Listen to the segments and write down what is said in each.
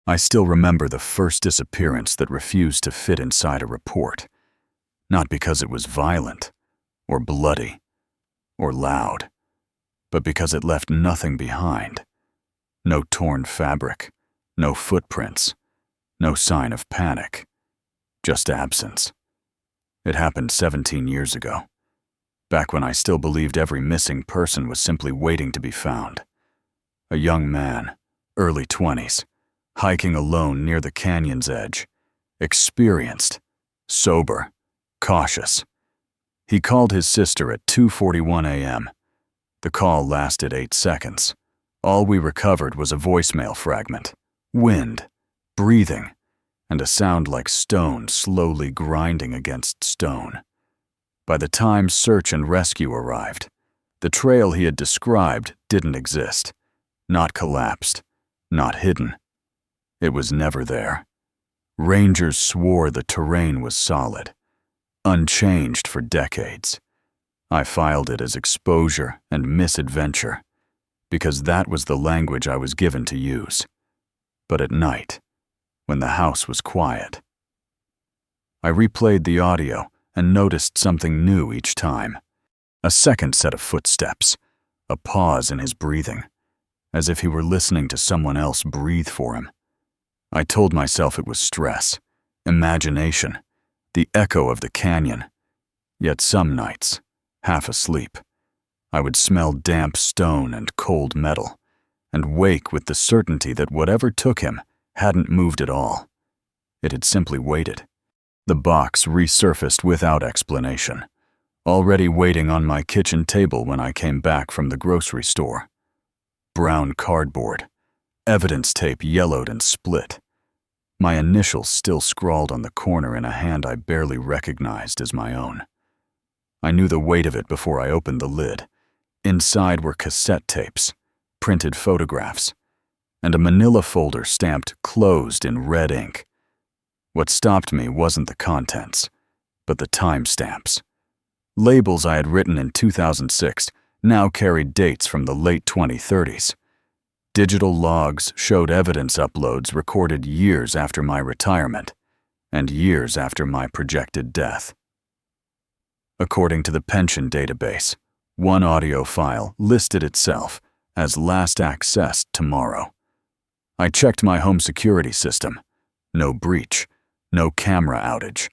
I still remember the first disappearance that refused to fit inside a report, not because it was violent, or bloody, or loud, but because it left nothing behind. No torn fabric, no footprints, no sign of panic, just absence. It happened 17 years ago, back when I still believed every missing person was simply waiting to be found. A young man, early 20s, hiking alone near the canyon's edge, experienced, sober, cautious. He called his sister at 2:41 a.m. The call lasted 8 seconds. All we recovered was a voicemail fragment, wind, breathing, and a sound like stone slowly grinding against stone. By the time search and rescue arrived, the trail he had described didn't exist, not collapsed, not hidden. It was never there. Rangers swore the terrain was solid, unchanged for decades. I filed it as exposure and misadventure, because that was the language I was given to use. But at night, when the house was quiet, I replayed the audio and noticed something new each time. A second set of footsteps, a pause in his breathing, as if he were listening to someone else breathe for him. I told myself it was stress, imagination, the echo of the canyon. Yet some nights, half asleep, I would smell damp stone and cold metal, and wake with the certainty that whatever took him hadn't moved at all. It had simply waited. The box resurfaced without explanation, already waiting on my kitchen table when I came back from the grocery store. Brown cardboard, evidence tape yellowed and split. My initials still scrawled on the corner in a hand I barely recognized as my own. I knew the weight of it before I opened the lid. Inside were cassette tapes, printed photographs, and a manila folder stamped closed in red ink. What stopped me wasn't the contents, but the timestamps. Labels I had written in 2006 now carried dates from the late 2030s. Digital logs showed evidence uploads recorded years after my retirement and years after my projected death. According to the pension database, one audio file listed itself as last accessed tomorrow. I checked my home security system. No breach, no camera outage.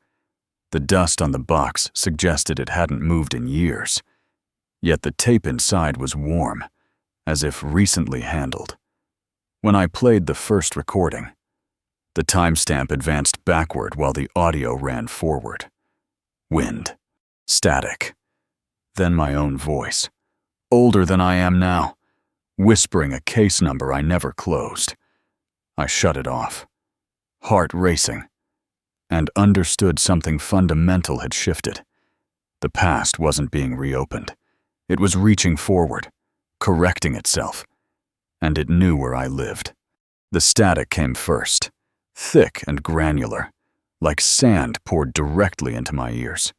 The dust on the box suggested it hadn't moved in years. Yet the tape inside was warm, as if recently handled. When I played the first recording, the timestamp advanced backward while the audio ran forward. Wind, static, then my own voice, older than I am now, whispering a case number I never closed. I shut it off, heart racing, and understood something fundamental had shifted. The past wasn't being reopened. It was reaching forward, correcting itself, and it knew where I lived. The static came first, thick and granular, like sand poured directly into my ears.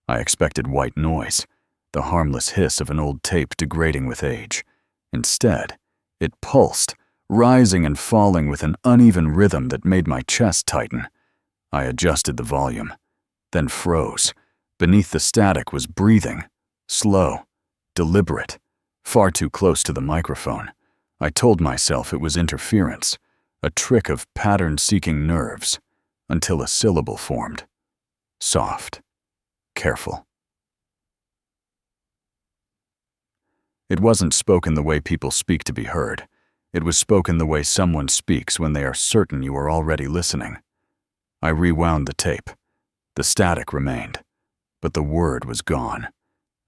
I expected white noise, the harmless hiss of an old tape degrading with age. Instead, it pulsed, rising and falling with an uneven rhythm that made my chest tighten. I adjusted the volume, then froze. Beneath the static was breathing, slow, deliberate, far too close to the microphone. I told myself it was interference, a trick of pattern-seeking nerves, until a syllable formed. Soft, careful. It wasn't spoken the way people speak to be heard. It was spoken the way someone speaks when they are certain you are already listening. I rewound the tape. The static remained, but the word was gone,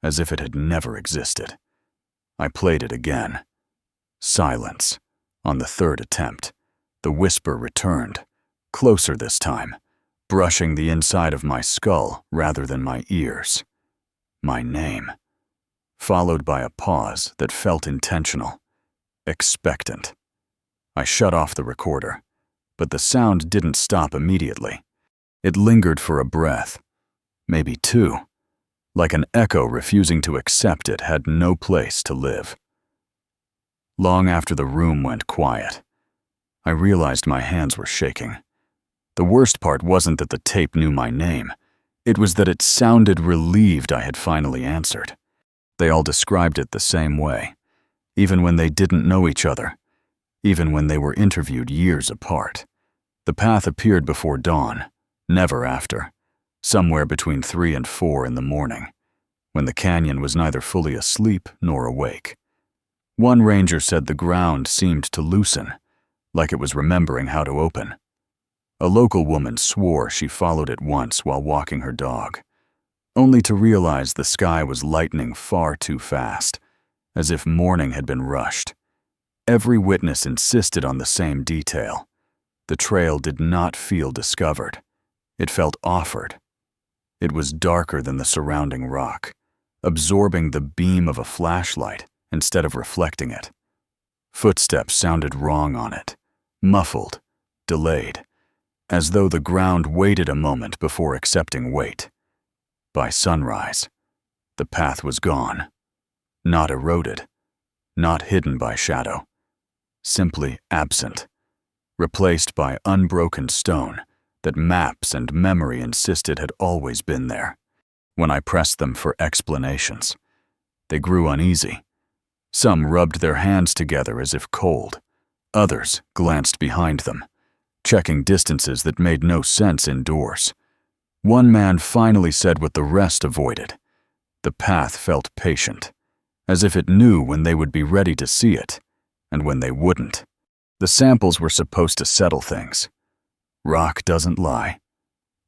as if it had never existed. I played it again. Silence. On the third attempt, the whisper returned, closer this time, brushing the inside of my skull rather than my ears. My name. Followed by a pause that felt intentional, expectant. I shut off the recorder, but the sound didn't stop immediately. It lingered for a breath, maybe two, like an echo refusing to accept it had no place to live. Long after the room went quiet, I realized my hands were shaking. The worst part wasn't that the tape knew my name. It was that it sounded relieved I had finally answered. They all described it the same way, even when they didn't know each other, even when they were interviewed years apart. The path appeared before dawn, never after, somewhere between 3 and 4 in the morning, when the canyon was neither fully asleep nor awake. One ranger said the ground seemed to loosen, like it was remembering how to open. A local woman swore she followed it once while walking her dog, only to realize the sky was lightening far too fast, as if morning had been rushed. Every witness insisted on the same detail. The trail did not feel discovered. It felt offered. It was darker than the surrounding rock, absorbing the beam of a flashlight instead of reflecting it. Footsteps sounded wrong on it, muffled, delayed, as though the ground waited a moment before accepting weight. By sunrise, the path was gone, not eroded, not hidden by shadow, simply absent, replaced by unbroken stone that maps and memory insisted had always been there. When I pressed them for explanations, they grew uneasy. Some rubbed their hands together as if cold. Others glanced behind them, checking distances that made no sense indoors. One man finally said what the rest avoided. The path felt patient, as if it knew when they would be ready to see it, and when they wouldn't. The samples were supposed to settle things. Rock doesn't lie,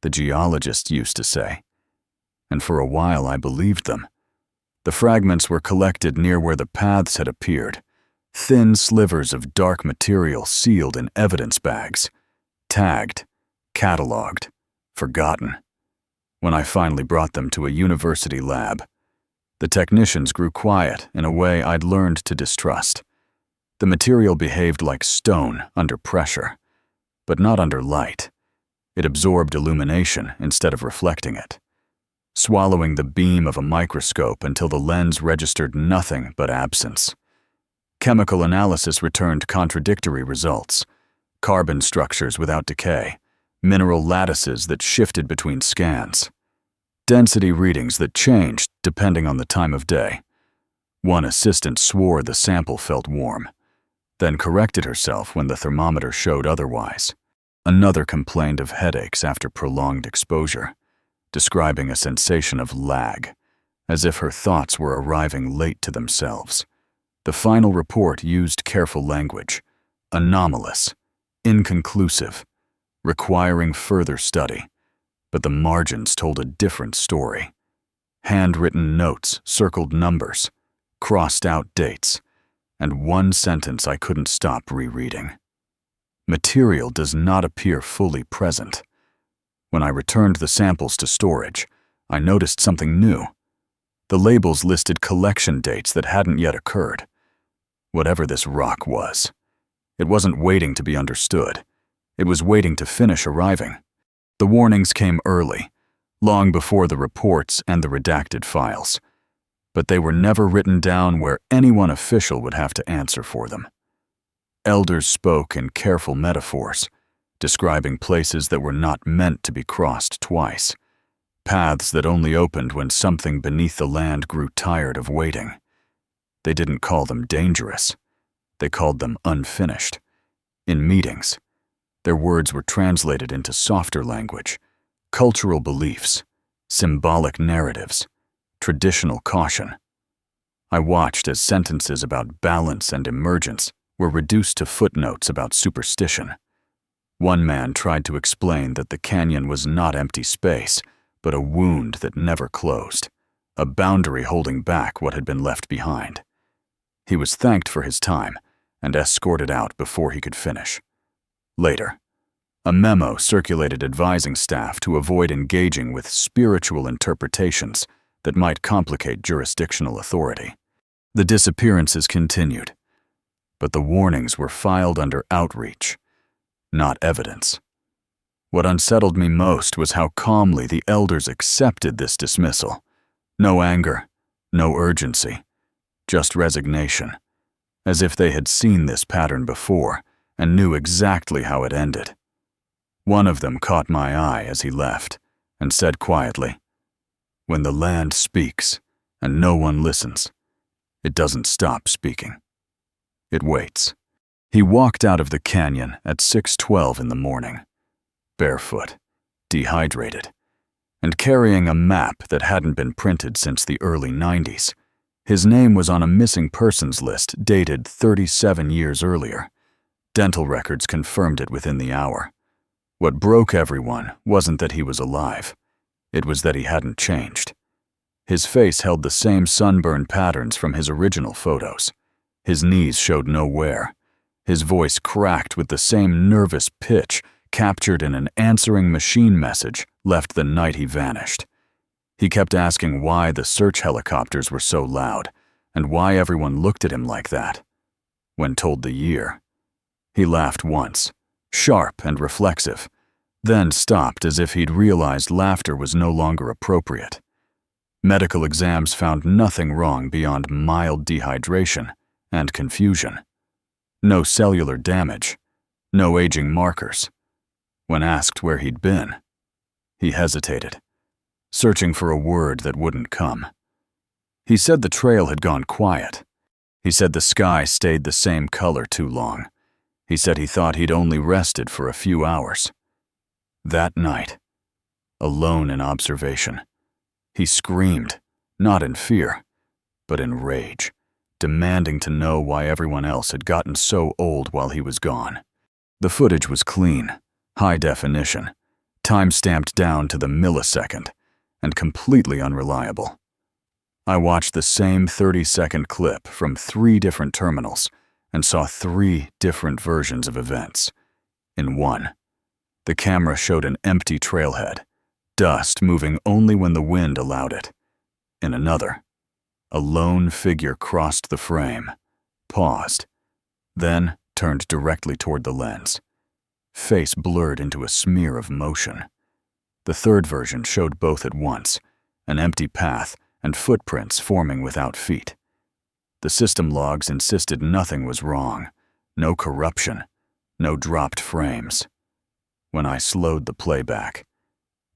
the geologists used to say. And for a while I believed them. The fragments were collected near where the paths had appeared, thin slivers of dark material sealed in evidence bags, tagged, cataloged, forgotten. When I finally brought them to a university lab, the technicians grew quiet in a way I'd learned to distrust. The material behaved like stone under pressure, but not under light. It absorbed illumination instead of reflecting it, swallowing the beam of a microscope until the lens registered nothing but absence. Chemical analysis returned contradictory results: carbon structures without decay, mineral lattices that shifted between scans, density readings that changed depending on the time of day. One assistant swore the sample felt warm, then corrected herself when the thermometer showed otherwise. Another complained of headaches after prolonged exposure, describing a sensation of lag, as if her thoughts were arriving late to themselves. The final report used careful language: anomalous, inconclusive, requiring further study, but the margins told a different story. Handwritten notes circled numbers, crossed out dates, and one sentence I couldn't stop rereading. Material does not appear fully present. When I returned the samples to storage, I noticed something new. The labels listed collection dates that hadn't yet occurred. Whatever this rock was, it wasn't waiting to be understood. It was waiting to finish arriving. The warnings came early, long before the reports and the redacted files, but they were never written down where anyone official would have to answer for them. Elders spoke in careful metaphors, describing places that were not meant to be crossed twice, paths that only opened when something beneath the land grew tired of waiting. They didn't call them dangerous. They called them unfinished. In meetings, their words were translated into softer language: cultural beliefs, symbolic narratives, traditional caution. I watched as sentences about balance and emergence were reduced to footnotes about superstition. One man tried to explain that the canyon was not empty space, but a wound that never closed, a boundary holding back what had been left behind. He was thanked for his time and escorted out before he could finish. Later, a memo circulated advising staff to avoid engaging with spiritual interpretations that might complicate jurisdictional authority. The disappearances continued, but the warnings were filed under outreach, not evidence. What unsettled me most was how calmly the elders accepted this dismissal. No anger, no urgency, just resignation, as if they had seen this pattern before and knew exactly how it ended. One of them caught my eye as he left and said quietly, "When the land speaks and no one listens, it doesn't stop speaking. It waits." He walked out of the canyon at 6:12 in the morning, barefoot, dehydrated, and carrying a map that hadn't been printed since the early 90s. His name was on a missing persons list dated 37 years earlier. Dental records confirmed it within the hour. What broke everyone wasn't that he was alive. It was that he hadn't changed. His face held the same sunburn patterns from his original photos. His knees showed no wear. His voice cracked with the same nervous pitch captured in an answering machine message left the night he vanished. He kept asking why the search helicopters were so loud and why everyone looked at him like that. When told the year, he laughed once, sharp and reflexive, then stopped as if he'd realized laughter was no longer appropriate. Medical exams found nothing wrong beyond mild dehydration and confusion. No cellular damage, no aging markers. When asked where he'd been, he hesitated, searching for a word that wouldn't come. He said the trail had gone quiet. He said the sky stayed the same color too long. He said he thought he'd only rested for a few hours. That night, alone in observation, he screamed, not in fear, but in rage, demanding to know why everyone else had gotten so old while he was gone. The footage was clean, high definition, time-stamped down to the millisecond, and completely unreliable. I watched the same 30-second clip from 3 different terminals and saw 3 different versions of events. In one, the camera showed an empty trailhead, dust moving only when the wind allowed it. In another, a lone figure crossed the frame, paused, then turned directly toward the lens, face blurred into a smear of motion. The third version showed both at once, an empty path and footprints forming without feet. The system logs insisted nothing was wrong, no corruption, no dropped frames. When I slowed the playback,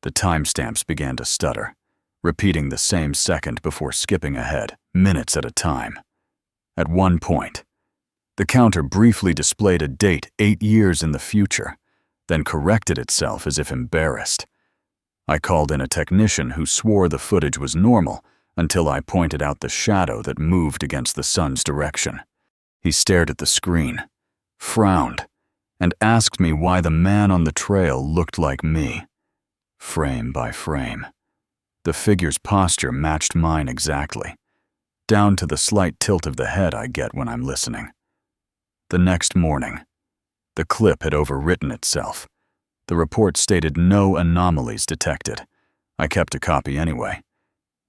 the timestamps began to stutter, repeating the same second before skipping ahead, minutes at a time. At one point, the counter briefly displayed a date 8 years in the future, then corrected itself as if embarrassed. I called in a technician who swore the footage was normal until I pointed out the shadow that moved against the sun's direction. He stared at the screen, frowned, and asked me why the man on the trail looked like me. Frame by frame, the figure's posture matched mine exactly, down to the slight tilt of the head I get when I'm listening. The next morning, the clip had overwritten itself. The report stated no anomalies detected. I kept a copy anyway,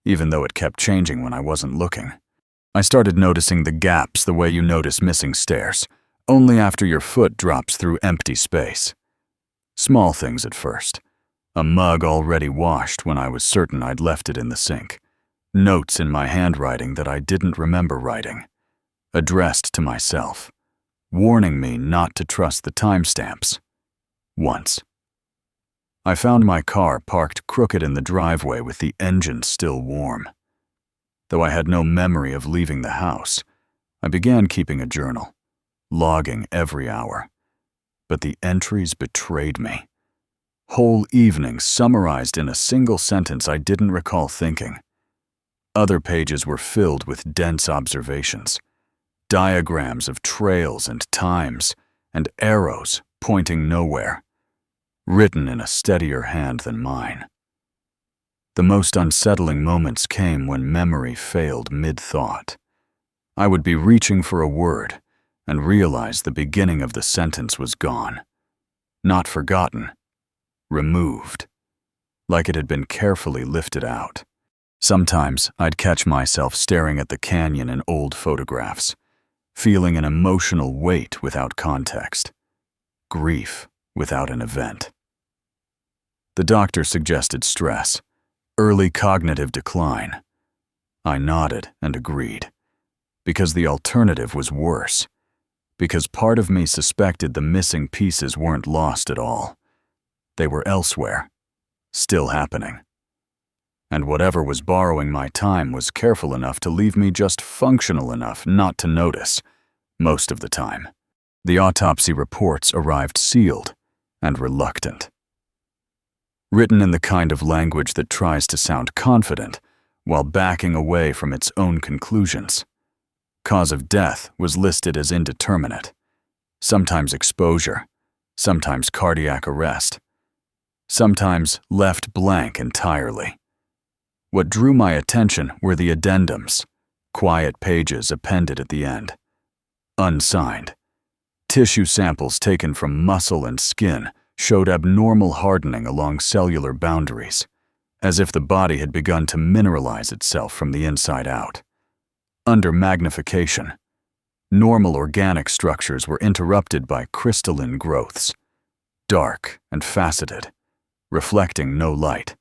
even though it kept changing when I wasn't looking. I started noticing the gaps the way you notice missing stairs, only after your foot drops through empty space. Small things at first. A mug already washed when I was certain I'd left it in the sink. Notes in my handwriting that I didn't remember writing. Addressed to myself, warning me not to trust the timestamps. Once. I found my car parked crooked in the driveway with the engine still warm. Though I had no memory of leaving the house, I began keeping a journal, logging every hour. But the entries betrayed me. Whole evenings summarized in a single sentence I didn't recall thinking. Other pages were filled with dense observations, diagrams of trails and times, and arrows pointing nowhere, written in a steadier hand than mine. The most unsettling moments came when memory failed mid-thought. I would be reaching for a word and realize the beginning of the sentence was gone. Not forgotten, removed, like it had been carefully lifted out. Sometimes I'd catch myself staring at the canyon in old photographs, feeling an emotional weight without context, grief without an event. The doctor suggested stress, early cognitive decline. I nodded and agreed, because the alternative was worse. because part of me suspected the missing pieces weren't lost at all. They were elsewhere, still happening. And whatever was borrowing my time was careful enough to leave me just functional enough not to notice, most of the time. The autopsy reports arrived sealed and reluctant. Written in the kind of language that tries to sound confident while backing away from its own conclusions. Cause of death was listed as indeterminate, sometimes exposure, sometimes cardiac arrest, sometimes left blank entirely. What drew my attention were the addendums, quiet pages appended at the end. Unsigned. Tissue samples taken from muscle and skin showed abnormal hardening along cellular boundaries, as if the body had begun to mineralize itself from the inside out. Under magnification, normal organic structures were interrupted by crystalline growths, dark and faceted, reflecting no light.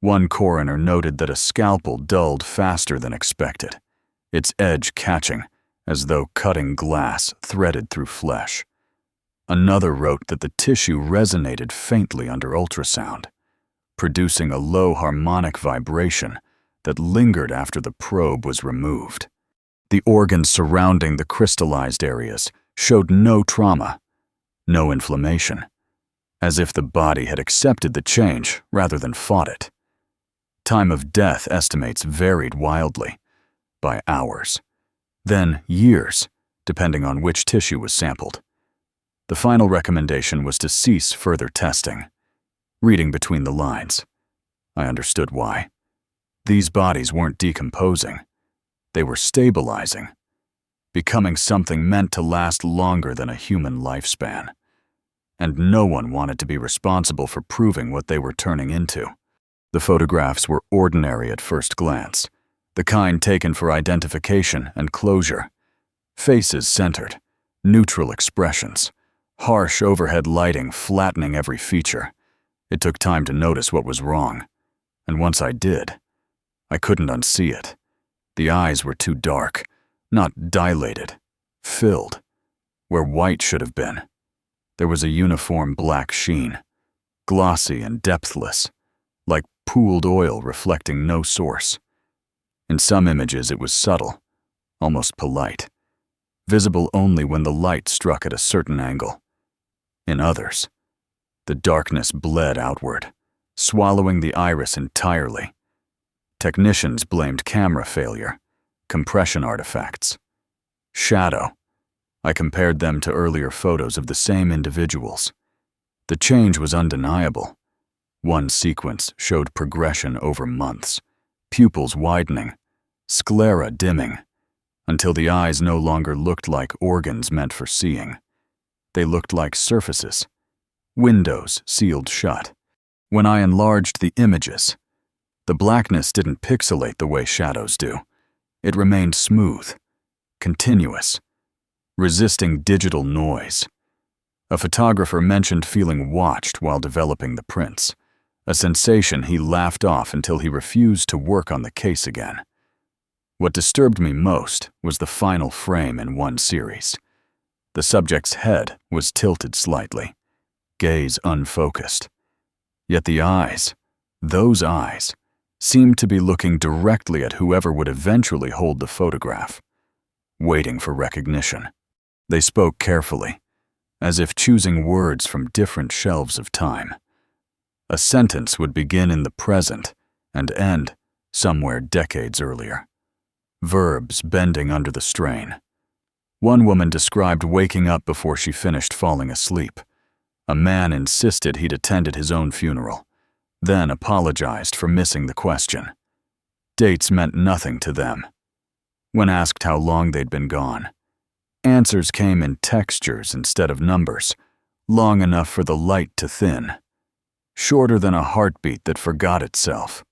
One coroner noted that a scalpel dulled faster than expected, its edge catching as though cutting glass threaded through flesh. Another wrote that the tissue resonated faintly under ultrasound, producing a low harmonic vibration that lingered after the probe was removed. The organs surrounding the crystallized areas showed no trauma, no inflammation, as if the body had accepted the change rather than fought it. Time of death estimates varied wildly, by hours, then years, depending on which tissue was sampled. The final recommendation was to cease further testing. Reading between the lines, I understood why. These bodies weren't decomposing. They were stabilizing, becoming something meant to last longer than a human lifespan. And no one wanted to be responsible for proving what they were turning into. The photographs were ordinary at first glance, the kind taken for identification and closure. Faces centered, neutral expressions, harsh overhead lighting flattening every feature. It took time to notice what was wrong, and once I did, I couldn't unsee it. The eyes were too dark, not dilated, filled, where white should have been. There was a uniform black sheen, glossy and depthless, like pooled oil reflecting no source. In some images it was subtle, almost polite, visible only when the light struck at a certain angle. In others, the darkness bled outward, swallowing the iris entirely. Technicians blamed camera failure, compression artifacts, shadow. I compared them to earlier photos of the same individuals. The change was undeniable. One sequence showed progression over months, pupils widening, sclera dimming, until the eyes no longer looked like organs meant for seeing. They looked like surfaces, windows sealed shut. When I enlarged the images, the blackness didn't pixelate the way shadows do. It remained smooth, continuous, resisting digital noise. A photographer mentioned feeling watched while developing the prints, a sensation he laughed off until he refused to work on the case again. What disturbed me most was the final frame in one series. The subject's head was tilted slightly, gaze unfocused. Yet the eyes, those eyes, seemed to be looking directly at whoever would eventually hold the photograph, waiting for recognition. They spoke carefully, as if choosing words from different shelves of time. A sentence would begin in the present and end somewhere decades earlier. Verbs bending under the strain. One woman described waking up before she finished falling asleep. A man insisted he'd attended his own funeral, then apologized for missing the question. Dates meant nothing to them. When asked how long they'd been gone, answers came in textures instead of numbers, long enough for the light to thin, shorter than a heartbeat that forgot itself.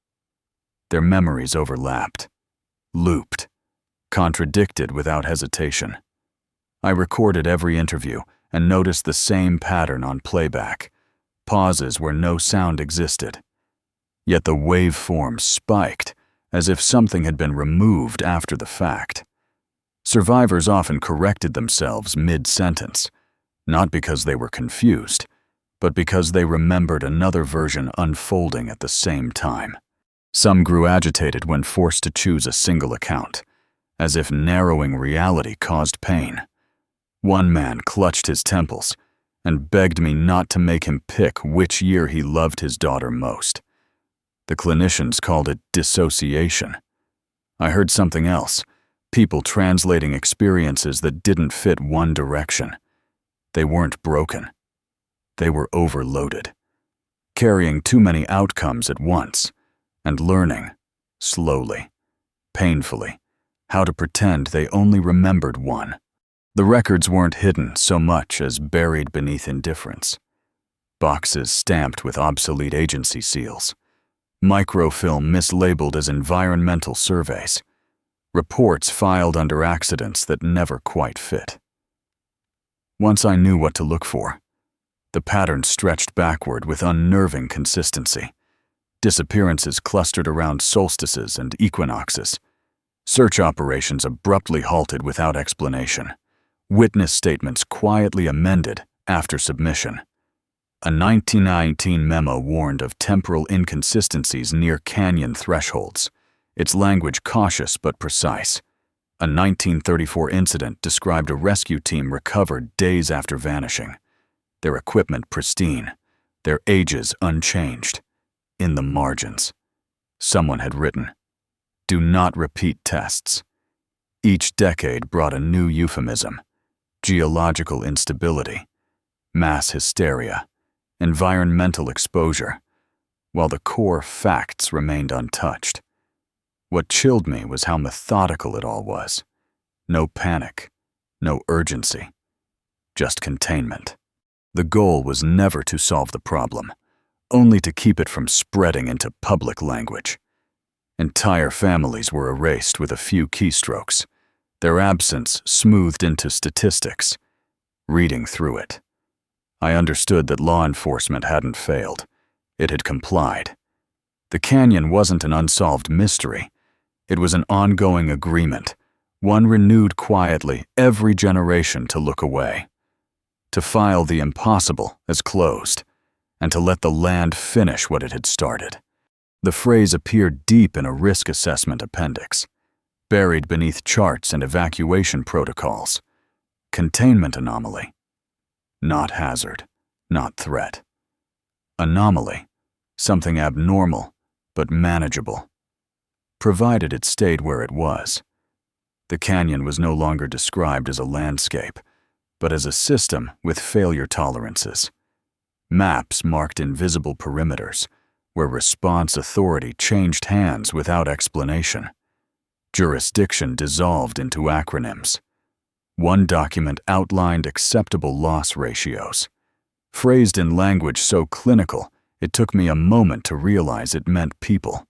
Their memories overlapped, looped, contradicted without hesitation. I recorded every interview and noticed the same pattern on playback, pauses where no sound existed. Yet the waveform spiked, as if something had been removed after the fact. Survivors often corrected themselves mid-sentence, not because they were confused, but because they remembered another version unfolding at the same time. Some grew agitated when forced to choose a single account, as if narrowing reality caused pain. One man clutched his temples and begged me not to make him pick which year he loved his daughter most. The clinicians called it dissociation. I heard something else, people translating experiences that didn't fit one direction. They weren't broken. They were overloaded, carrying too many outcomes at once, and learning, slowly, painfully, how to pretend they only remembered one. The records weren't hidden so much as buried beneath indifference. Boxes stamped with obsolete agency seals, microfilm mislabeled as environmental surveys, reports filed under accidents that never quite fit. Once I knew what to look for, the pattern stretched backward with unnerving consistency. Disappearances clustered around solstices and equinoxes. Search operations abruptly halted without explanation. Witness statements quietly amended after submission. A 1919 memo warned of temporal inconsistencies near canyon thresholds, its language cautious but precise. A 1934 incident described a rescue team recovered days after vanishing, their equipment pristine, their ages unchanged. In the margins, someone had written, "Do not repeat tests." Each decade brought a new euphemism: geological instability, mass hysteria, environmental exposure, while the core facts remained untouched. What chilled me was how methodical it all was. No panic, no urgency, just containment. The goal was never to solve the problem, only to keep it from spreading into public language. Entire families were erased with a few keystrokes, their absence smoothed into statistics. Reading through it, I understood that law enforcement hadn't failed. It had complied. The canyon wasn't an unsolved mystery. It was an ongoing agreement, one renewed quietly every generation to look away, to file the impossible as closed, and to let the land finish what it had started. The phrase appeared deep in a risk assessment appendix, buried beneath charts and evacuation protocols. Containment anomaly. Not hazard, not threat. Anomaly, something abnormal, but manageable, provided it stayed where it was. The canyon was no longer described as a landscape, but as a system with failure tolerances. Maps marked invisible perimeters, where response authority changed hands without explanation. Jurisdiction dissolved into acronyms. One document outlined acceptable loss ratios, phrased in language so clinical it took me a moment to realize it meant people.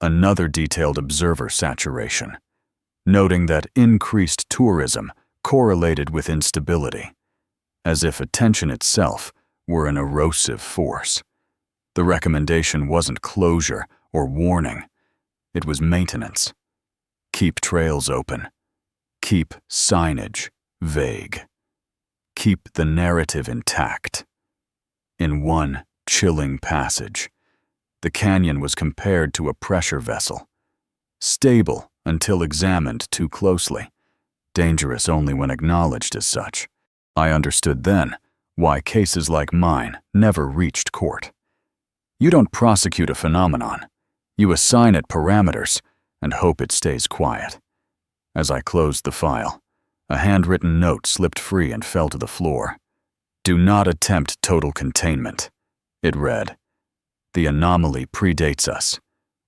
Another detailed observer saturation, noting that increased tourism correlated with instability, as if attention itself were an erosive force. The recommendation wasn't closure or warning, it was maintenance. Keep trails open. Keep signage vague. Keep the narrative intact. In one chilling passage, the canyon was compared to a pressure vessel, stable until examined too closely, dangerous only when acknowledged as such. I understood then why cases like mine never reached court. You don't prosecute a phenomenon. You assign it parameters and hope it stays quiet. As I closed the file, a handwritten note slipped free and fell to the floor. "Do not attempt total containment," it read. "The anomaly predates us.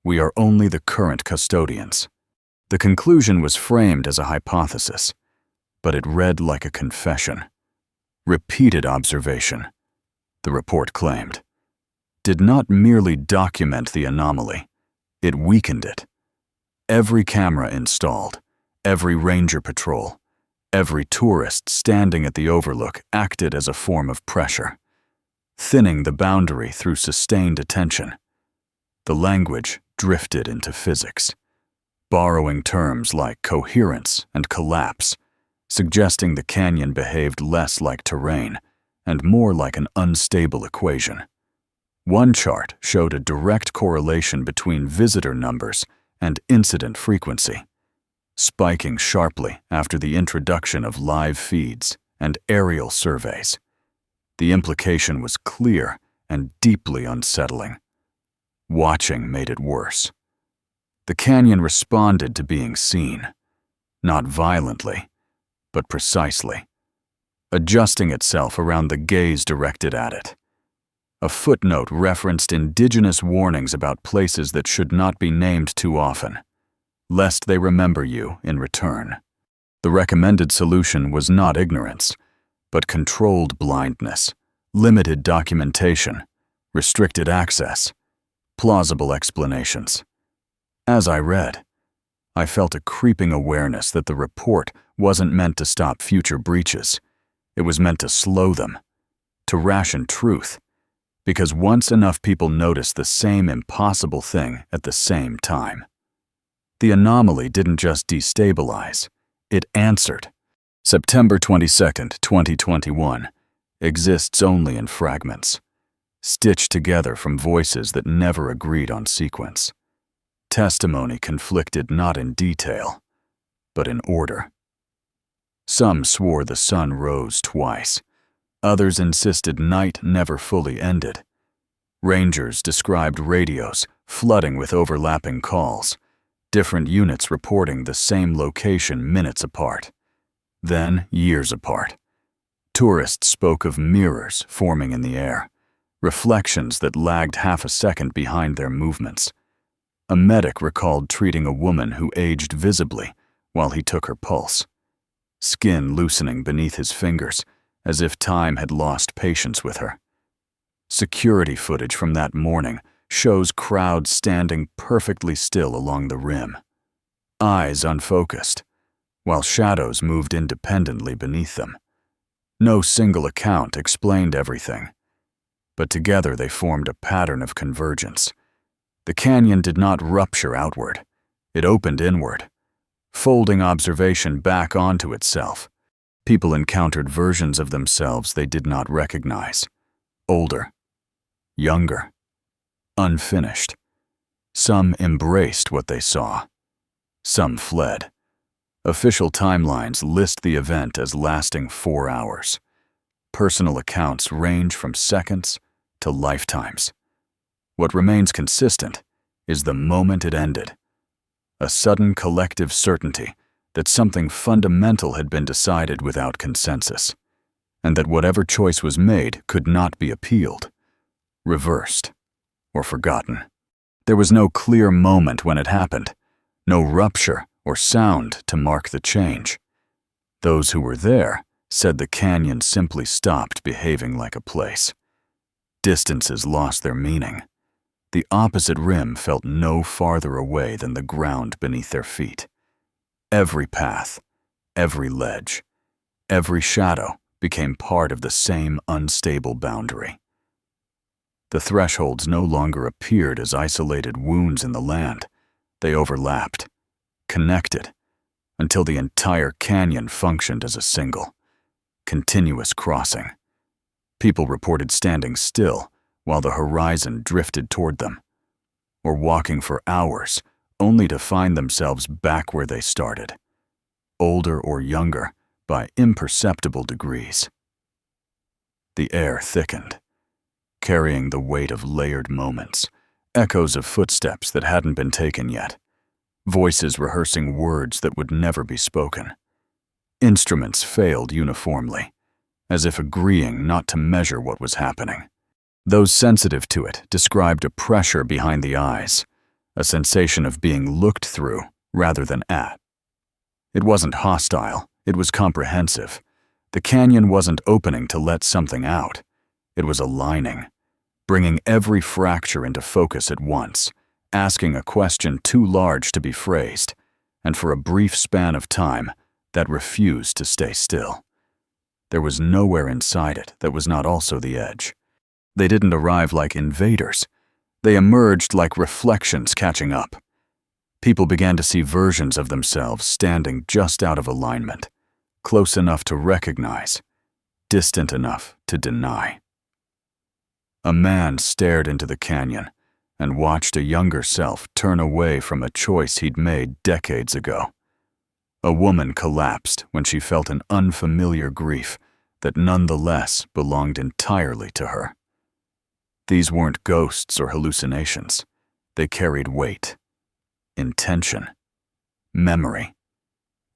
We are only the current custodians." The conclusion was framed as a hypothesis, but it read like a confession. Repeated observation, the report claimed, did not merely document the anomaly, it weakened it. Every camera installed, every ranger patrol, every tourist standing at the overlook acted as a form of pressure, thinning the boundary through sustained attention. The language drifted into physics. borrowing terms like coherence and collapse, suggesting the canyon behaved less like terrain and more like an unstable equation. One chart showed a direct correlation between visitor numbers and incident frequency, spiking sharply after the introduction of live feeds and aerial surveys. The implication was clear and deeply unsettling. Watching made it worse. The canyon responded to being seen, not violently, but precisely, adjusting itself around the gaze directed at it. A footnote referenced indigenous warnings about places that should not be named too often, lest they remember you in return. The recommended solution was not ignorance, but controlled blindness, limited documentation, restricted access, plausible explanations. As I read, I felt a creeping awareness that the report wasn't meant to stop future breaches. It was meant to slow them, to ration truth, because once enough people noticed the same impossible thing at the same time. The anomaly didn't just destabilize, it answered. September 22, 2021, exists only in fragments, stitched together from voices that never agreed on sequence. Testimony conflicted not in detail, but in order. Some swore the sun rose twice. Others insisted night never fully ended. Rangers described radios flooding with overlapping calls, different units reporting the same location minutes apart, then years apart. Tourists spoke of mirrors forming in the air, reflections that lagged half a second behind their movements. A medic recalled treating a woman who aged visibly while he took her pulse, skin loosening beneath his fingers as if time had lost patience with her. Security footage from that morning shows crowds standing perfectly still along the rim, eyes unfocused, while shadows moved independently beneath them. No single account explained everything, but together they formed a pattern of convergence. The canyon did not rupture outward, it opened inward, folding observation back onto itself. People encountered versions of themselves they did not recognize. Older, younger, unfinished. Some embraced what they saw. Some fled. Official timelines list the event as lasting 4 hours. Personal accounts range from seconds to lifetimes. What remains consistent is the moment it ended. A sudden collective certainty that something fundamental had been decided without consensus, and that whatever choice was made could not be appealed, reversed, or forgotten. There was no clear moment when it happened, no rupture or sound to mark the change. Those who were there said the canyon simply stopped behaving like a place. Distances lost their meaning. The opposite rim felt no farther away than the ground beneath their feet. Every path, every ledge, every shadow became part of the same unstable boundary. The thresholds no longer appeared as isolated wounds in the land. They overlapped, connected, until the entire canyon functioned as a single, continuous crossing. People reported standing still while the horizon drifted toward them, or walking for hours only to find themselves back where they started, older or younger by imperceptible degrees. The air thickened, carrying the weight of layered moments, echoes of footsteps that hadn't been taken yet, voices rehearsing words that would never be spoken. Instruments failed uniformly, as if agreeing not to measure what was happening. Those sensitive to it described a pressure behind the eyes, a sensation of being looked through rather than at. It wasn't hostile, it was comprehensive. The canyon wasn't opening to let something out. It was aligning, bringing every fracture into focus at once, asking a question too large to be phrased, and for a brief span of time that refused to stay still. There was nowhere inside it that was not also the edge. They didn't arrive like invaders. They emerged like reflections catching up. People began to see versions of themselves standing just out of alignment, close enough to recognize, distant enough to deny. A man stared into the canyon and watched a younger self turn away from a choice he'd made decades ago. A woman collapsed when she felt an unfamiliar grief that nonetheless belonged entirely to her. These weren't ghosts or hallucinations. They carried weight, intention, memory.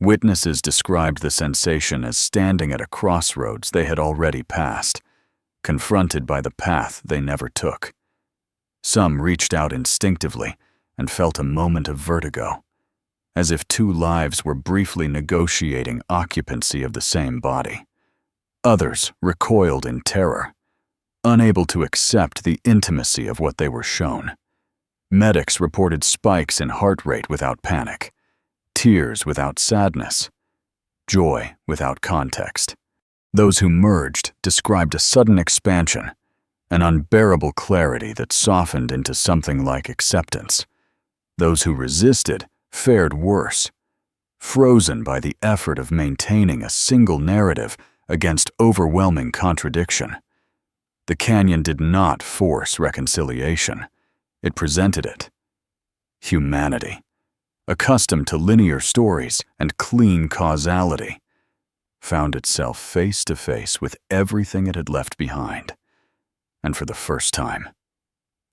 Witnesses described the sensation as standing at a crossroads they had already passed, confronted by the path they never took. Some reached out instinctively and felt a moment of vertigo, as if two lives were briefly negotiating occupancy of the same body. Others recoiled in terror, unable to accept the intimacy of what they were shown. Medics reported spikes in heart rate without panic, tears without sadness, joy without context. Those who merged described a sudden expansion, an unbearable clarity that softened into something like acceptance. Those who resisted fared worse, frozen by the effort of maintaining a single narrative against overwhelming contradiction. The canyon did not force reconciliation. It presented it. Humanity, accustomed to linear stories and clean causality, found itself face to face with everything it had left behind. And for the first time,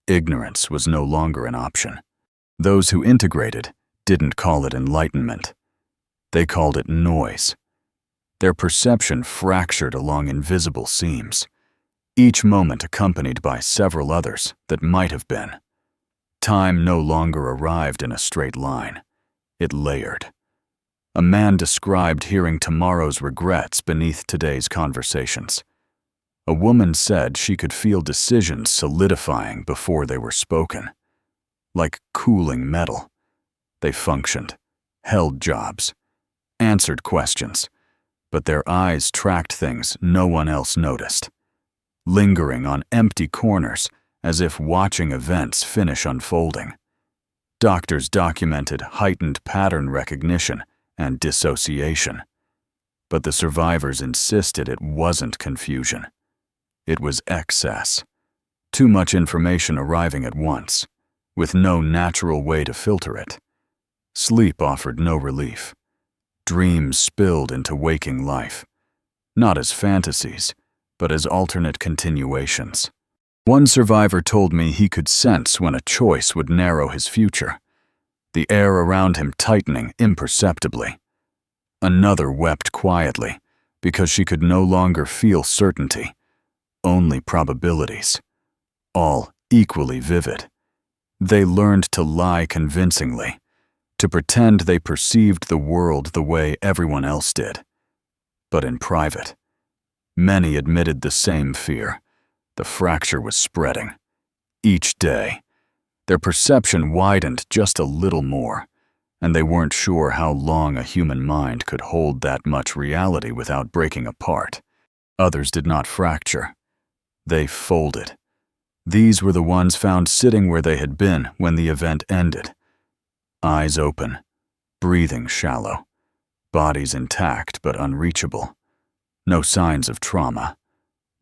ignorance was no longer an option. Those who integrated didn't call it enlightenment. They called it noise. Their perception fractured along invisible seams, each moment accompanied by several others that might have been. Time no longer arrived in a straight line. It layered. A man described hearing tomorrow's regrets beneath today's conversations. A woman said she could feel decisions solidifying before they were spoken. Like cooling metal, they functioned, held jobs, answered questions, but their eyes tracked things no one else noticed, lingering on empty corners as if watching events finish unfolding. Doctors documented heightened pattern recognition and dissociation, but the survivors insisted it wasn't confusion. It was excess. Too much information arriving at once, with no natural way to filter it. Sleep offered no relief. Dreams spilled into waking life, not as fantasies, but as alternate continuations. One survivor told me he could sense when a choice would narrow his future, the air around him tightening imperceptibly. Another wept quietly because she could no longer feel certainty, only probabilities, all equally vivid. They learned to lie convincingly, to pretend they perceived the world the way everyone else did. But in private, many admitted the same fear. The fracture was spreading. Each day, their perception widened just a little more, and they weren't sure how long a human mind could hold that much reality without breaking apart. Others did not fracture. They folded. These were the ones found sitting where they had been when the event ended. Eyes open, breathing shallow, bodies intact but unreachable. No signs of trauma,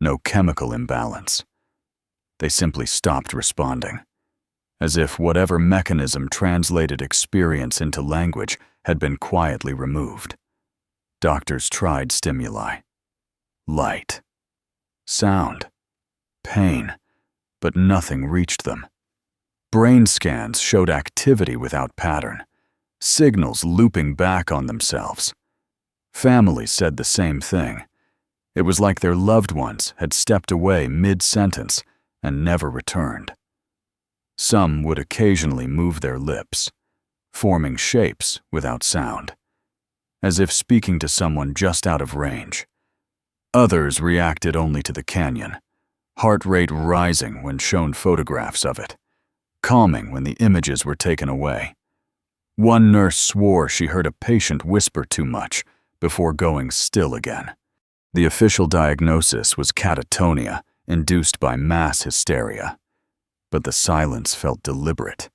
no chemical imbalance. They simply stopped responding, as if whatever mechanism translated experience into language had been quietly removed. Doctors tried stimuli. Light, sound, pain, but nothing reached them. Brain scans showed activity without pattern, signals looping back on themselves. Families said the same thing. It was like their loved ones had stepped away mid-sentence and never returned. Some would occasionally move their lips, forming shapes without sound, as if speaking to someone just out of range. Others reacted only to the canyon, heart rate rising when shown photographs of it, calming when the images were taken away. One nurse swore she heard a patient whisper too much before going still again. The official diagnosis was catatonia induced by mass hysteria, but the silence felt deliberate,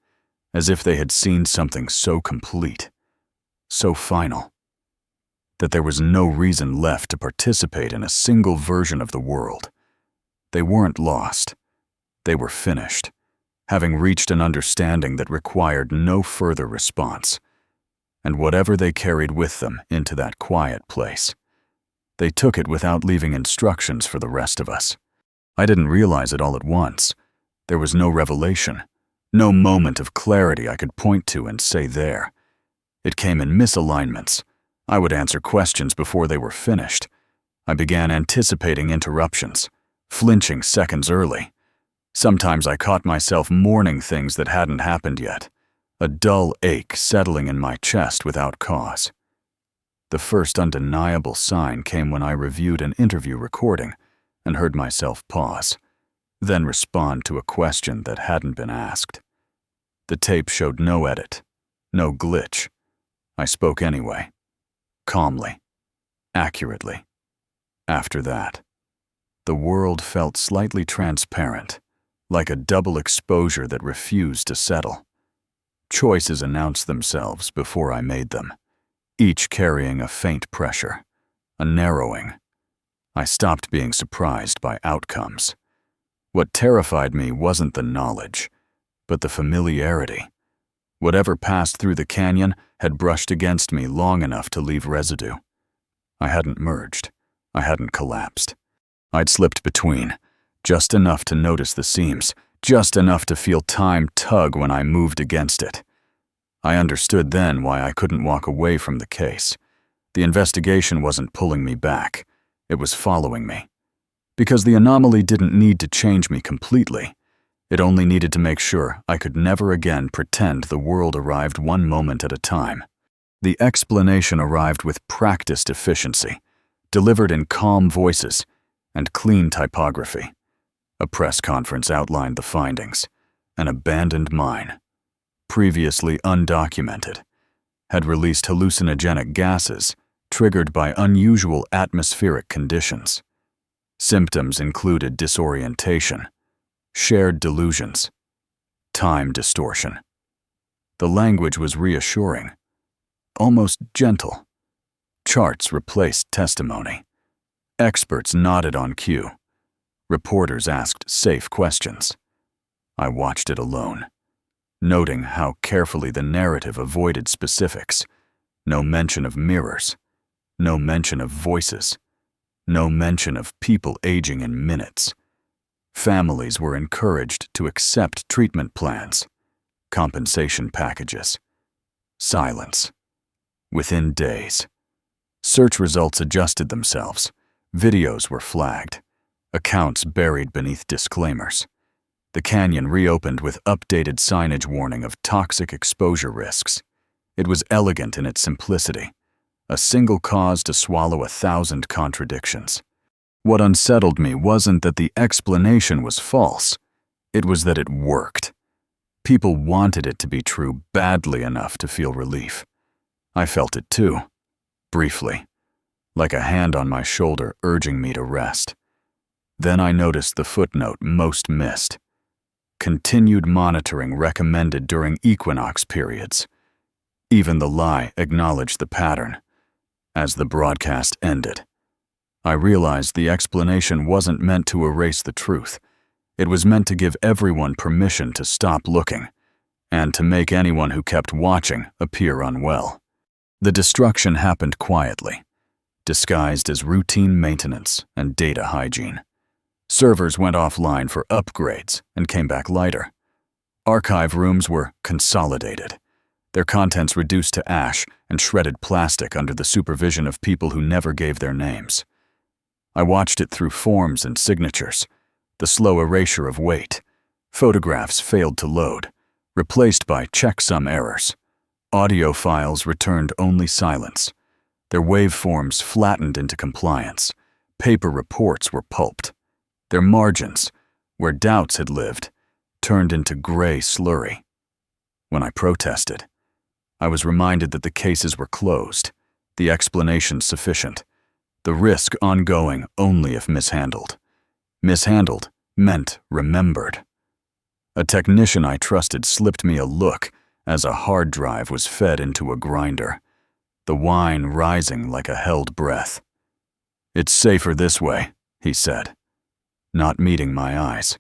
as if they had seen something so complete, so final, that there was no reason left to participate in a single version of the world. They weren't lost. They were finished, having reached an understanding that required no further response. And whatever they carried with them into that quiet place, they took it without leaving instructions for the rest of us. I didn't realize it all at once. There was no revelation, no moment of clarity I could point to and say there. It came in misalignments. I would answer questions before they were finished. I began anticipating interruptions, flinching seconds early. Sometimes I caught myself mourning things that hadn't happened yet, a dull ache settling in my chest without cause. The first undeniable sign came when I reviewed an interview recording and heard myself pause, then respond to a question that hadn't been asked. The tape showed no edit, no glitch. I spoke anyway, calmly, accurately. After that, the world felt slightly transparent, like a double exposure that refused to settle. Choices announced themselves before I made them, each carrying a faint pressure, a narrowing. I stopped being surprised by outcomes. What terrified me wasn't the knowledge, but the familiarity. Whatever passed through the canyon had brushed against me long enough to leave residue. I hadn't merged. I hadn't collapsed. I'd slipped between, just enough to notice the seams, just enough to feel time tug when I moved against it. I understood then why I couldn't walk away from the case. The investigation wasn't pulling me back. It was following me. Because the anomaly didn't need to change me completely. It only needed to make sure I could never again pretend the world arrived one moment at a time. The explanation arrived with practiced efficiency, delivered in calm voices and clean typography. A press conference outlined the findings. An abandoned mine, previously undocumented, had released hallucinogenic gases triggered by unusual atmospheric conditions. Symptoms included disorientation, shared delusions, time distortion. The language was reassuring, almost gentle. Charts replaced testimony. Experts nodded on cue. Reporters asked safe questions. I watched it alone, noting how carefully the narrative avoided specifics. No mention of mirrors, no mention of voices, no mention of people aging in minutes. Families were encouraged to accept treatment plans, compensation packages. Silence. Within days. Search results adjusted themselves. Videos were flagged. Accounts buried beneath disclaimers. The canyon reopened with updated signage warning of toxic exposure risks. It was elegant in its simplicity, a single cause to swallow 1,000 contradictions. What unsettled me wasn't that the explanation was false, it was that it worked. People wanted it to be true badly enough to feel relief. I felt it too, briefly, like a hand on my shoulder urging me to rest. Then I noticed the footnote most missed. Continued monitoring recommended during equinox periods. Even the lie acknowledged the pattern. As the broadcast ended, I realized the explanation wasn't meant to erase the truth. It was meant to give everyone permission to stop looking, and to make anyone who kept watching appear unwell. The destruction happened quietly, disguised as routine maintenance and data hygiene. Servers went offline for upgrades and came back lighter. Archive rooms were consolidated, their contents reduced to ash and shredded plastic under the supervision of people who never gave their names. I watched it through forms and signatures, the slow erasure of weight. Photographs failed to load, replaced by checksum errors. Audio files returned only silence. Their waveforms flattened into compliance. Paper reports were pulped. Their margins, where doubts had lived, turned into gray slurry. When I protested, I was reminded that the cases were closed, the explanation sufficient, the risk ongoing only if mishandled. Mishandled meant remembered. A technician I trusted slipped me a look as a hard drive was fed into a grinder, the whine rising like a held breath. "It's safer this way," he said, not meeting my eyes.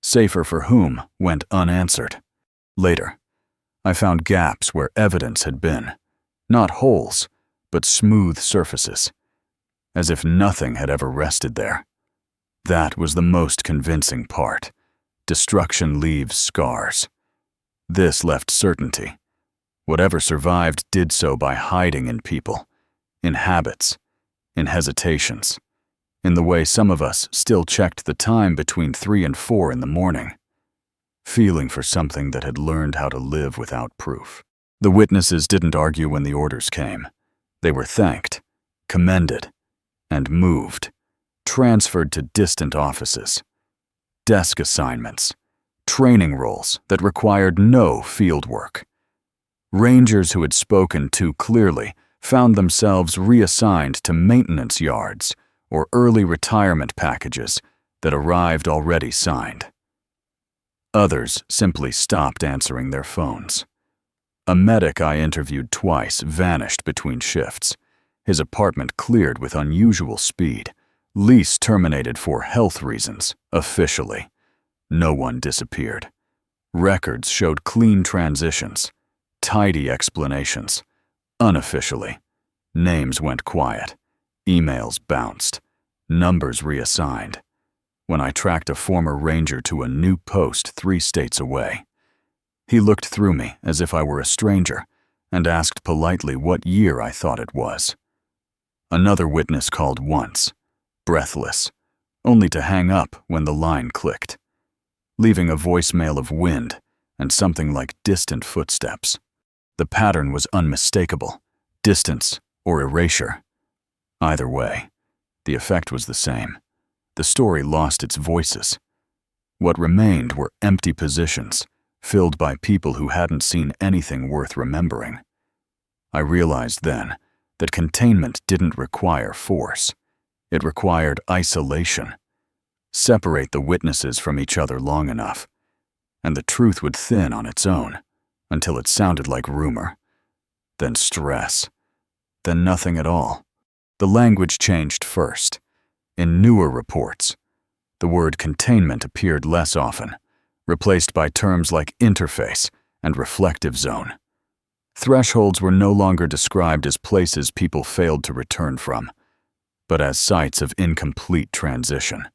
Safer for whom went unanswered. Later, I found gaps where evidence had been, not holes, but smooth surfaces, as if nothing had ever rested there. That was the most convincing part. Destruction leaves scars. This left certainty. Whatever survived did so by hiding in people, in habits, in hesitations, in the way some of us still checked the time between 3 and 4 in the morning, feeling for something that had learned how to live without proof. The witnesses didn't argue when the orders came. They were thanked, commended, and moved, transferred to distant offices, desk assignments, training roles that required no field work. Rangers who had spoken too clearly found themselves reassigned to maintenance yards or early retirement packages that arrived already signed. Others simply stopped answering their phones. A medic I interviewed twice vanished between shifts. His apartment cleared with unusual speed. Lease terminated for health reasons, officially. No one disappeared. Records showed clean transitions, tidy explanations. Unofficially, names went quiet, emails bounced, numbers reassigned. When I tracked a former ranger to a new post 3 states away, he looked through me as if I were a stranger and asked politely what year I thought it was. Another witness called once, breathless, only to hang up when the line clicked, leaving a voicemail of wind and something like distant footsteps. The pattern was unmistakable, distance or erasure. Either way, the effect was the same. The story lost its voices. What remained were empty positions, filled by people who hadn't seen anything worth remembering. I realized then that containment didn't require force. It required isolation. Separate the witnesses from each other long enough, and the truth would thin on its own until it sounded like rumor, then stress, then nothing at all. The language changed first. In newer reports, the word containment appeared less often, replaced by terms like interface and reflective zone. Thresholds were no longer described as places people failed to return from, but as sites of incomplete transition.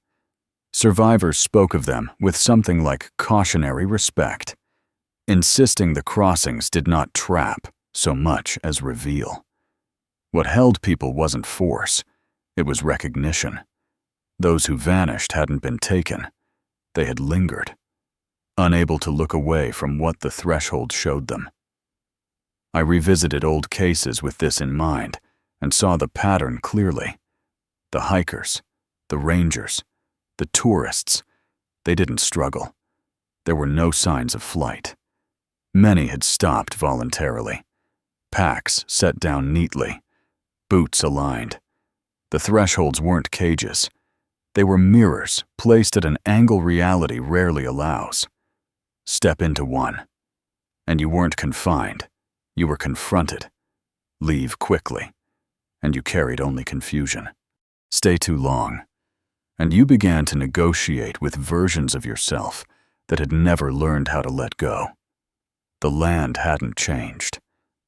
Survivors spoke of them with something like cautionary respect, insisting the crossings did not trap so much as reveal. What held people wasn't force, it was recognition. Those who vanished hadn't been taken, they had lingered, unable to look away from what the threshold showed them. I revisited old cases with this in mind and saw the pattern clearly. The hikers, the rangers, the tourists, they didn't struggle. There were no signs of flight. Many had stopped voluntarily. Packs set down neatly, boots aligned. The thresholds weren't cages. They were mirrors placed at an angle reality rarely allows. Step into one, and you weren't confined. You were confronted. Leave quickly, and you carried only confusion. Stay too long, and you began to negotiate with versions of yourself that had never learned how to let go. The land hadn't changed.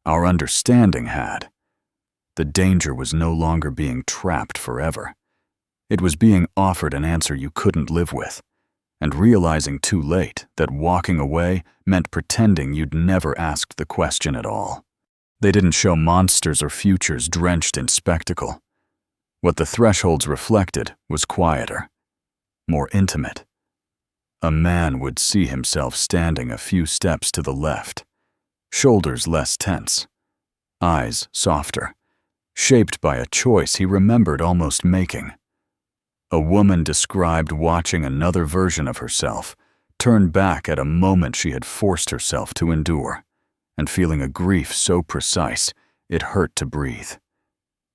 Our understanding had. The danger was no longer being trapped forever. It was being offered an answer you couldn't live with, and realizing too late that walking away meant pretending you'd never asked the question at all. They didn't show monsters or futures drenched in spectacle. What the thresholds reflected was quieter, more intimate. A man would see himself standing a few steps to the left, shoulders less tense, eyes softer, shaped by a choice he remembered almost making. A woman described watching another version of herself turn back at a moment she had forced herself to endure, and feeling a grief so precise it hurt to breathe.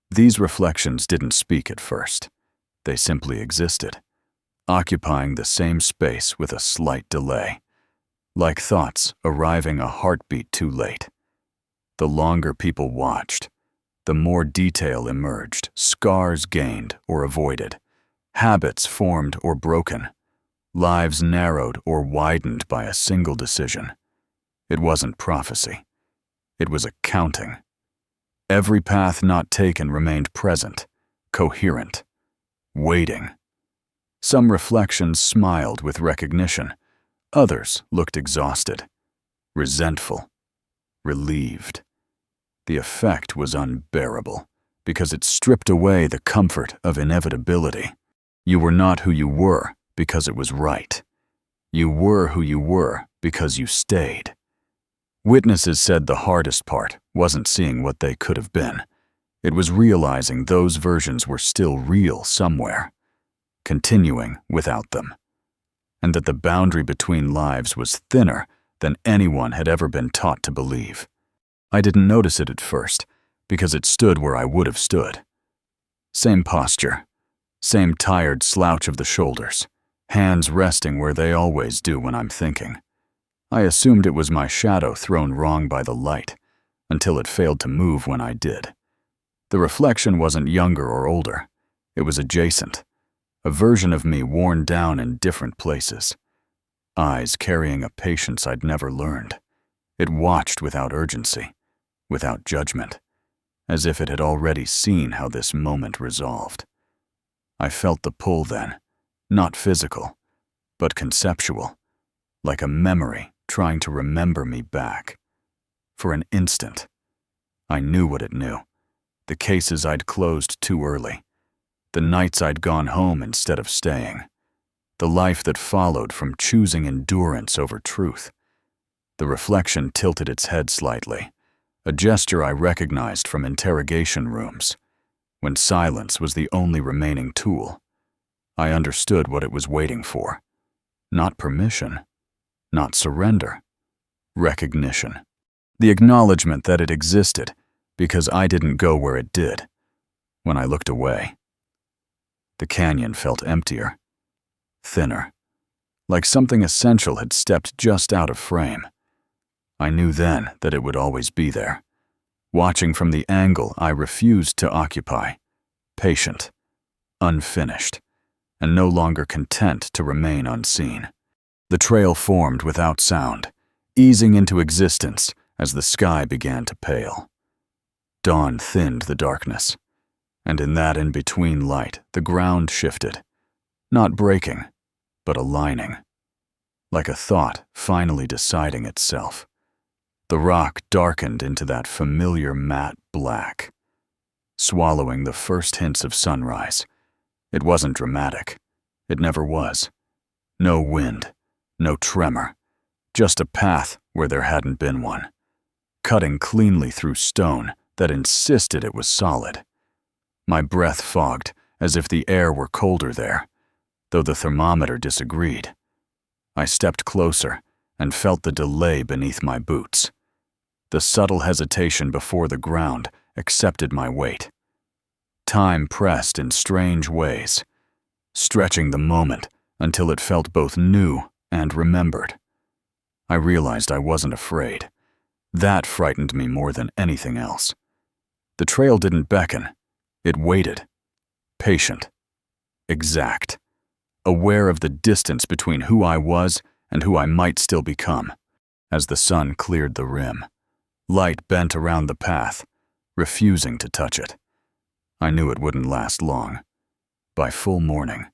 These reflections didn't speak at first. They simply existed, occupying the same space with a slight delay. like thoughts arriving a heartbeat too late. The longer people watched, the more detail emerged, scars gained or avoided, habits formed or broken, lives narrowed or widened by a single decision. It wasn't prophecy. It was accounting. Every path not taken remained present, coherent, waiting. Some reflections smiled with recognition. Others looked exhausted, resentful, relieved. The effect was unbearable because it stripped away the comfort of inevitability. You were not who you were because it was right. You were who you were because you stayed. Witnesses said the hardest part wasn't seeing what they could have been. It was realizing those versions were still real somewhere, continuing without them, and that the boundary between lives was thinner than anyone had ever been taught to believe. I didn't notice it at first, because it stood where I would have stood. Same posture, same tired slouch of the shoulders, hands resting where they always do when I'm thinking. I assumed it was my shadow thrown wrong by the light, until it failed to move when I did. The reflection wasn't younger or older. It was adjacent, a version of me worn down in different places. Eyes carrying a patience I'd never learned. It watched without urgency, without judgment, as if it had already seen how this moment resolved. I felt the pull then, not physical, but conceptual, like a memory trying to remember me back. For an instant, I knew what it knew. The cases I'd closed too early. The nights I'd gone home instead of staying. The life that followed from choosing endurance over truth. The reflection tilted its head slightly, a gesture I recognized from interrogation rooms, when silence was the only remaining tool. I understood what it was waiting for. Not permission, not surrender, recognition. The acknowledgement that it existed because I didn't go where it did. When I looked away, the canyon felt emptier, thinner, like something essential had stepped just out of frame. I knew then that it would always be there, watching from the angle I refused to occupy, patient, unfinished, and no longer content to remain unseen. The trail formed without sound, easing into existence as the sky began to pale. Dawn thinned the darkness, and in that in-between light, the ground shifted, not breaking, but aligning, like a thought finally deciding itself. The rock darkened into that familiar matte black, swallowing the first hints of sunrise. It wasn't dramatic. It never was. No wind, no tremor, just a path where there hadn't been one, cutting cleanly through stone that insisted it was solid. My breath fogged as if the air were colder there, though the thermometer disagreed. I stepped closer and felt the delay beneath my boots. The subtle hesitation before the ground accepted my weight. Time pressed in strange ways, stretching the moment until it felt both new and remembered. I realized I wasn't afraid. That frightened me more than anything else. The trail didn't beckon. It waited, patient, exact, aware of the distance between who I was and who I might still become. As the sun cleared the rim, light bent around the path, refusing to touch it. I knew it wouldn't last long. By full morning,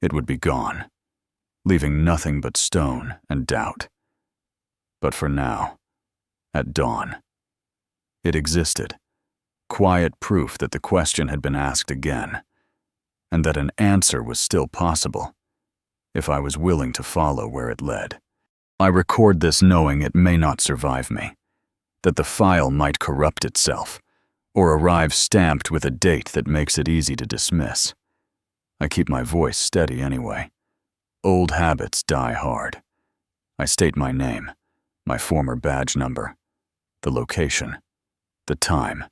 it would be gone, leaving nothing but stone and doubt. But for now, at dawn, it existed, quiet proof that the question had been asked again, and that an answer was still possible, if I was willing to follow where it led. I record this knowing it may not survive me, that the file might corrupt itself, or arrive stamped with a date that makes it easy to dismiss. I keep my voice steady anyway. Old habits die hard. I state my name, my former badge number, the location, the time,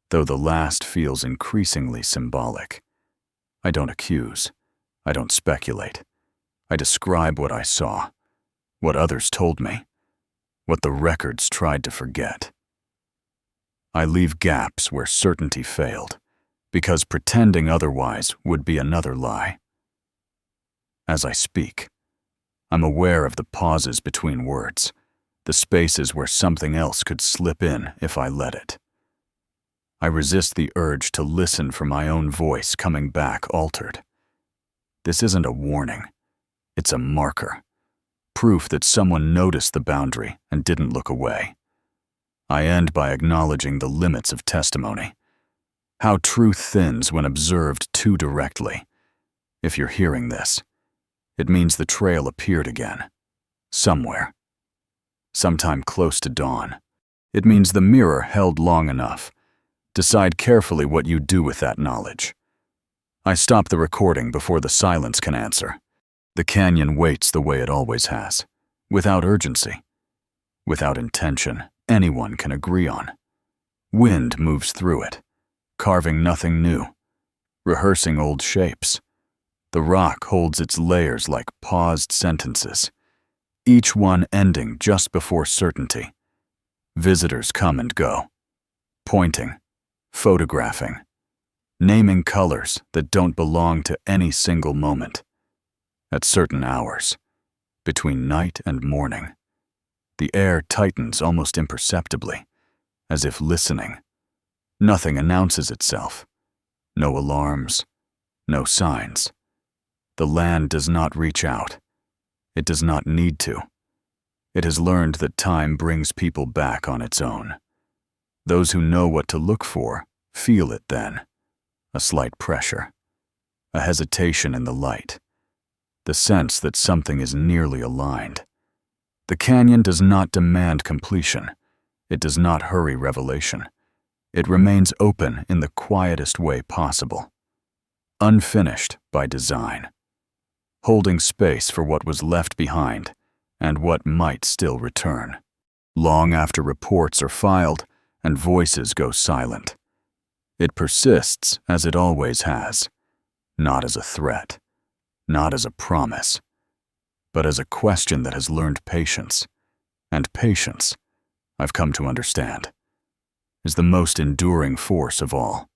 though the last feels increasingly symbolic. I don't accuse. I don't speculate. I describe what I saw, what others told me, what the records tried to forget. I leave gaps where certainty failed, because pretending otherwise would be another lie. As I speak, I'm aware of the pauses between words, the spaces where something else could slip in if I let it. I resist the urge to listen for my own voice coming back altered. This isn't a warning, it's a marker, proof that someone noticed the boundary and didn't look away. I end by acknowledging the limits of testimony, how truth thins when observed too directly. If you're hearing this, it means the trail appeared again, somewhere, sometime close to dawn. It means the mirror held long enough. Decide carefully what you do with that knowledge. I stop the recording before the silence can answer. The canyon waits the way it always has, without urgency, without intention anyone can agree on. Wind moves through it, carving nothing new, rehearsing old shapes. The rock holds its layers like paused sentences, each one ending just before certainty. Visitors come and go, pointing, photographing, naming colors that don't belong to any single moment. At certain hours, between night and morning, the air tightens almost imperceptibly, as if listening. Nothing announces itself. No alarms, no signs. The land does not reach out. It does not need to. It has learned that time brings people back on its own. Those who know what to look for feel it then. A slight pressure, a hesitation in the light, the sense that something is nearly aligned. The canyon does not demand completion. It does not hurry revelation. It remains open in the quietest way possible, unfinished by design, holding space for what was left behind and what might still return. Long after reports are filed and voices go silent, it persists as it always has, not as a threat, not as a promise, but as a question that has learned patience. And patience, I've come to understand, is the most enduring force of all.